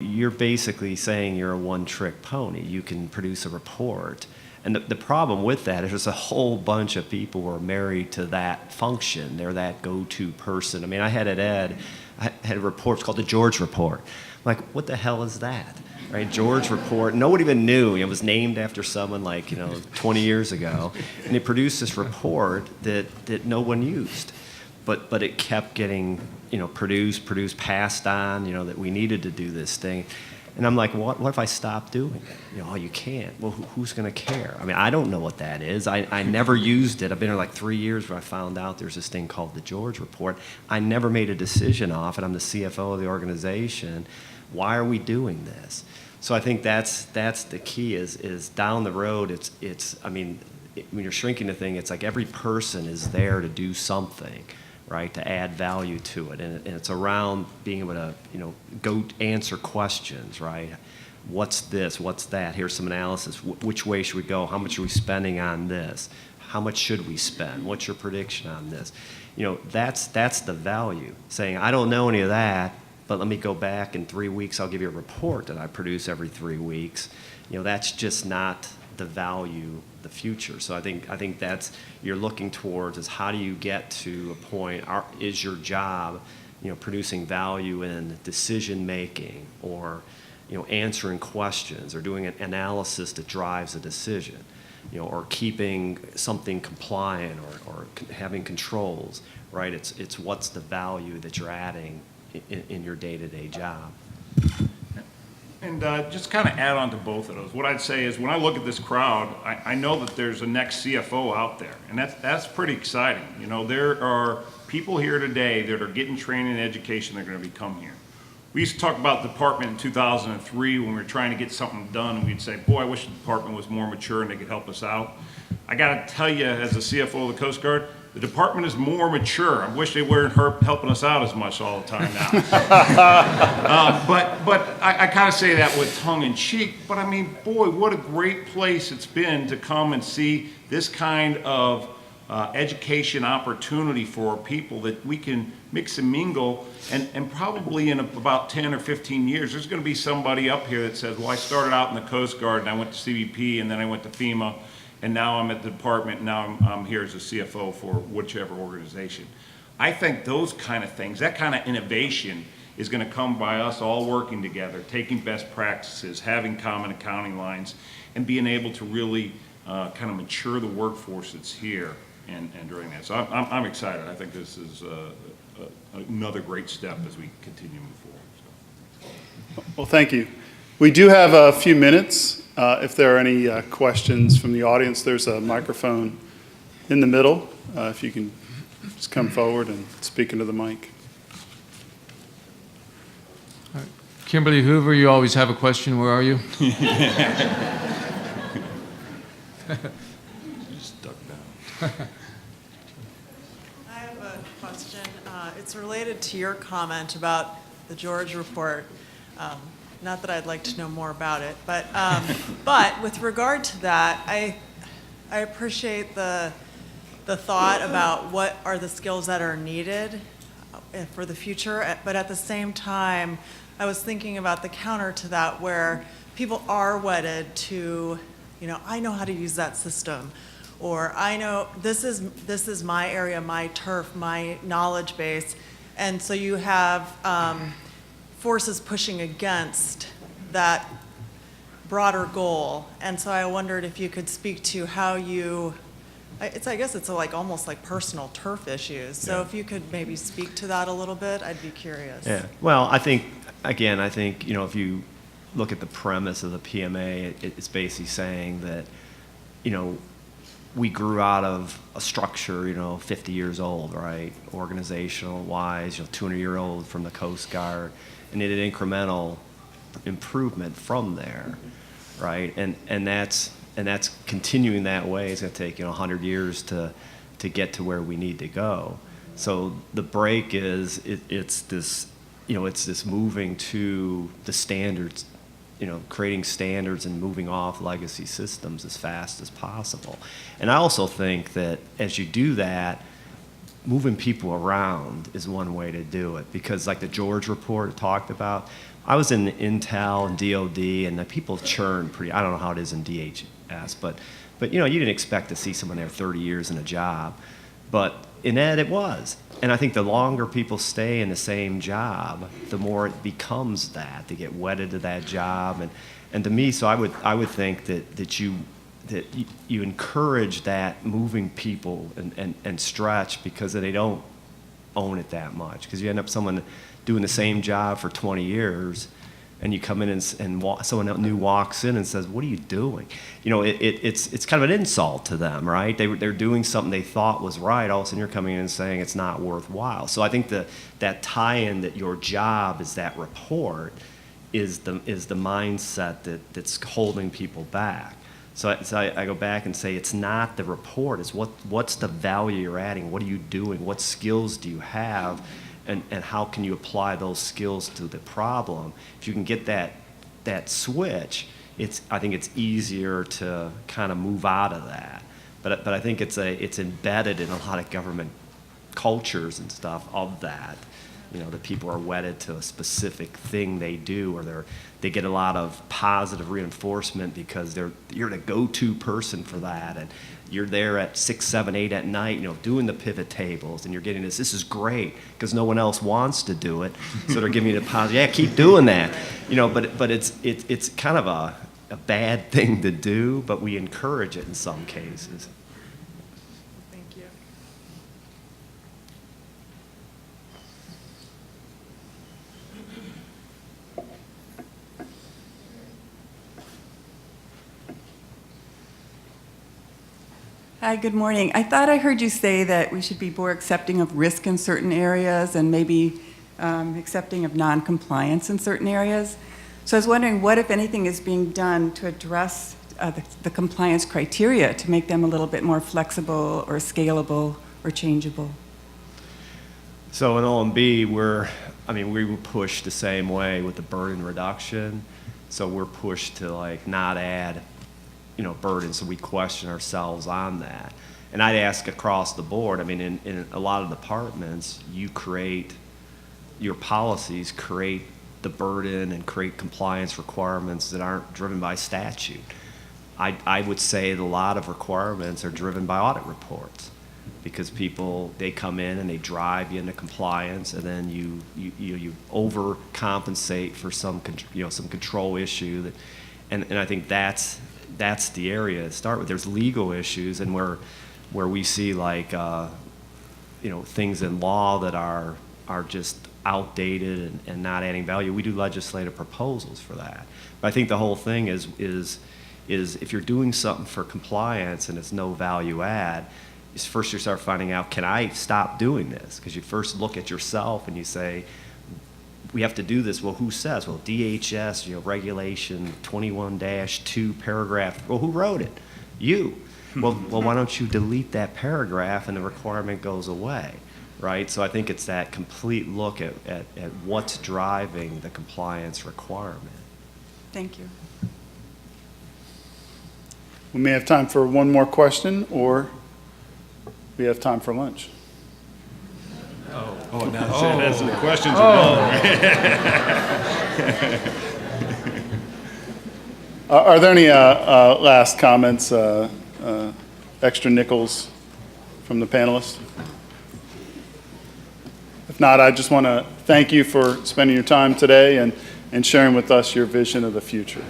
you're basically saying you're a one-trick pony. You can produce a report. And the problem with that is there's a whole bunch of people who are married to that function. They're that go-to person. I mean, I had at Ed, I had a report called the George Report. I'm like, what the hell is that? Right, George Report. No one even knew. It was named after someone 20 years ago. And it produced this report that no one used. But it kept getting, produced, passed on, that we needed to do this thing. And I'm like, what if I stop doing it? Oh, you can't. Well, who's going to care? I mean, I don't know what that is. I never used it. I've been here like 3 years where I found out there's this thing called the George Report. I never made a decision off it. I'm the CFO of the organization. Why are we doing this? So I think that's the key is down the road, when you're shrinking the thing, it's like every person is there to do something, right, to add value to it. And it's around being able to, go answer questions, right? What's this? What's that? Here's some analysis. Which way should we go? How much are we spending on this? How much should we spend? What's your prediction on this? That's the value. Saying, I don't know any of that, but let me go back in 3 weeks, I'll give you a report that I produce every 3 weeks. That's just not the value, the future. So I think that's, you're looking towards is how do you get to a point, is your job, producing value in decision making or, answering questions or doing an analysis that drives a decision, or keeping something compliant or having controls, right? It's what's the value that you're adding in your day-to-day job. And just kind of add on to both of those. What I'd say is when I look at this crowd, I know that there's a next CFO out there, and that's pretty exciting. There are people here today that are getting training and education. They're going to become here. We used to talk about the department in 2003 when we were trying to get something done, and we'd say, boy, I wish the department was more mature and they could help us out. I got to tell you, as the CFO of the Coast Guard, the department is more mature. I wish they weren't helping us out as much all the time now. But I kind of say that with tongue in cheek. But I mean, boy, what a great place it's been to come and see this kind of education opportunity for people that we can mix and mingle. And probably in about 10 or 15 years, there's going to be somebody up here that says, well, I started out in the Coast Guard and I went to CBP and then I went to FEMA. And now I'm at the department, and now I'm here as a CFO for whichever organization. I think those kind of things, that kind of innovation is going to come by us all working together, taking best practices, having common accounting lines, and being able to really kind of mature the workforce that's here and doing that. So I'm excited. I think this is another great step as we continue to move forward. So. Well, thank you. We do have a few minutes. If there are any questions from the audience, there's a microphone in the middle. If you can just come forward and speak into the mic. All right. Kimberly Hoover, you always have a question. Where are you? Stuck down. I have a question. It's related to your comment about the George Report. Not that I'd like to know more about it, but with regard to that, I appreciate the thought about what are the skills that are needed for the future, but at the same time, I was thinking about the counter to that where people are wedded to, I know how to use that system, or I know this is my area, my turf, my knowledge base, and so you have forces pushing against that broader goal. And so I wondered if you could speak to how I guess it's almost like personal turf issues. So if you could maybe speak to that a little bit, I'd be curious. Yeah, well, I think, if you look at the premise of the PMA, it's basically saying that, we grew out of a structure, 50 years old, right? Organizational wise, 200-year-old from the Coast Guard, and it an incremental improvement from there, right? And that's continuing that way. It's going to take 100 years to get to where we need to go. So the break is it's this moving to the standards, creating standards and moving off legacy systems as fast as possible. And I also think that as you do that, moving people around is one way to do it, because like the George Report talked about, I was in Intel and DoD, and the people churn pretty. I don't know how it is in DHS, but you know, you didn't expect to see someone there 30 years in a job, but in Ed it was. And I think the longer people stay in the same job, the more it becomes that. They get wedded to that job, and to me, so I would think that you encourage that moving people and stretch, because they don't own it that much. Because you end up someone doing the same job for 20 years, and you come in and someone new walks in and says, "What are you doing?" You know, it's kind of an insult to them, right? They're doing something they thought was right. All of a sudden, you're coming in and saying it's not worthwhile. So I think that tie-in that your job is that report is the mindset that's holding people back. So I go back and say it's not the report. It's what's the value you're adding? What are you doing? What skills do you have? And how can you apply those skills to the problem? If you can get that switch, I think it's easier to kind of move out of that. But I think it's embedded in a lot of government cultures and stuff of that. You know, that people are wedded to a specific thing they do, or they get a lot of positive reinforcement because you're the go-to person for that, and you're there at 6, 7, 8 at night, you know, doing the pivot tables, and you're getting this is great because no one else wants to do it, so they're giving you the positive, yeah, keep doing that, you know. But it's kind of a bad thing to do, but we encourage it in some cases. Thank you. Hi, good morning. I thought I heard you say that we should be more accepting of risk in certain areas and maybe accepting of non-compliance in certain areas. So I was wondering what, if anything, is being done to address the compliance criteria to make them a little bit more flexible or scalable or changeable. So in OMB, we were pushed the same way with the burden reduction. So we're pushed to like not add, you know, burden. So we question ourselves on that. And I'd ask across the board. I mean, in a lot of departments, your policies create the burden and create compliance requirements that aren't driven by statute. I would say that a lot of requirements are driven by audit reports, because they come in and they drive you into compliance, and then you overcompensate for some control issue and I think that's the area to start with. There's legal issues, and where we see like things in law that are just outdated and not adding value. We do legislative proposals for that. But I think the whole thing is if you're doing something for compliance and it's no value add, is first you start finding out, can I stop doing this? Because you first look at yourself and you say, we have to do this. Well, who says? Well, DHS, regulation 21-2 paragraph. Well, who wrote it? You. Well, why don't you delete that paragraph and the requirement goes away, right? So I think it's that complete look at what's driving the compliance requirement. Thank you. We may have time for one more question, or we have time for lunch. Oh, now that's the questions are going. Are there any last comments, extra nickels from the panelists? If not, I just want to thank you for spending your time today and sharing with us your vision of the future.